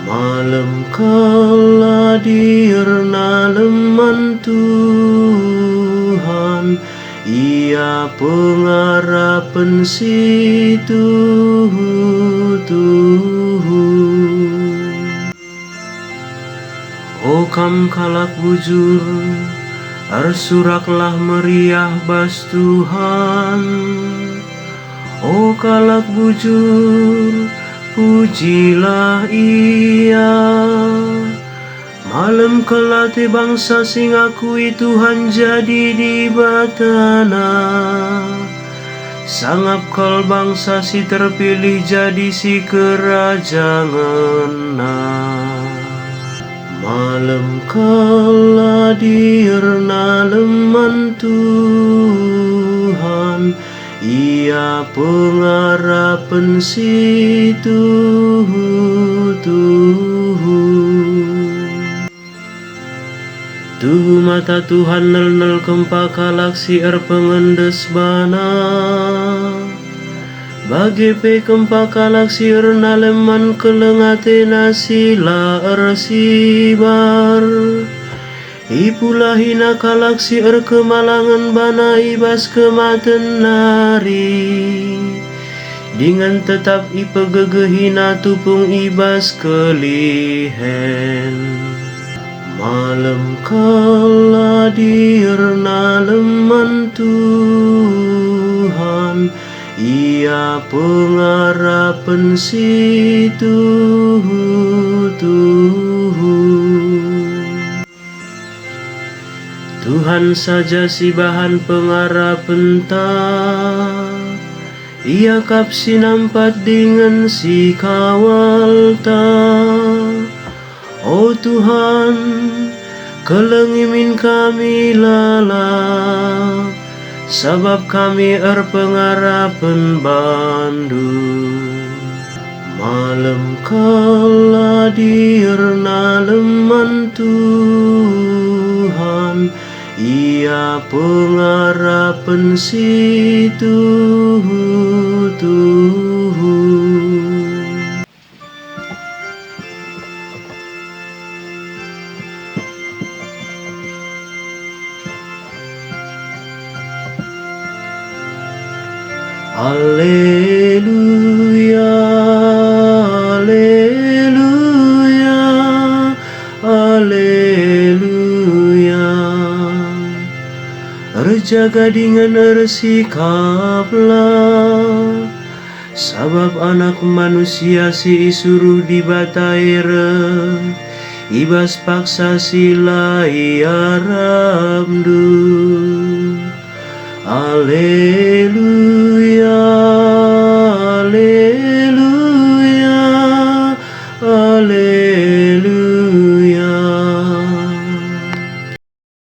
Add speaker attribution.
Speaker 1: Malam kala dirna leman Tuhan, ia pengarapan si Tuhu. O kam kalak bujur, arsuraklah meriah bas Tuhan. O kalak bujur, pujilah ia. Malam kelate bangsa sing akui Tuhan jadi di batana. Sangap kal bangsa si terpilih jadi si kerajanganna. Malam kala dirna leman Tuhan, ia pengarapan si Tuhu. Tuhu mata Tuhan nel kempa kalak si pengendes bana. Bagi pe kempa kalak si leman kelengate nasila sibar. Ipulah hina kalak si kemalangan bana ibas kematen nari. Dengan tetap ipegegehina tupung ibas kelihen. Malam kala dirna leman Tuhan, ia pengarapan si Tuhu. Tuhan saja si bahan pengarapan ta, ia kap si nampat dengan si kawal ta. O Tuhan, kelengimin kami lalap, sabab kami pengarapan bandu. Malam kala dirna leman Tuhan, ia pengarapan si Tuhu. Alleluia, alleluia, alleluia. Erjaga dengan ersikaplah, sabab anak manusia si suruh dibataire, ibas paksa sila iaramdu. Alleluia, alleluia.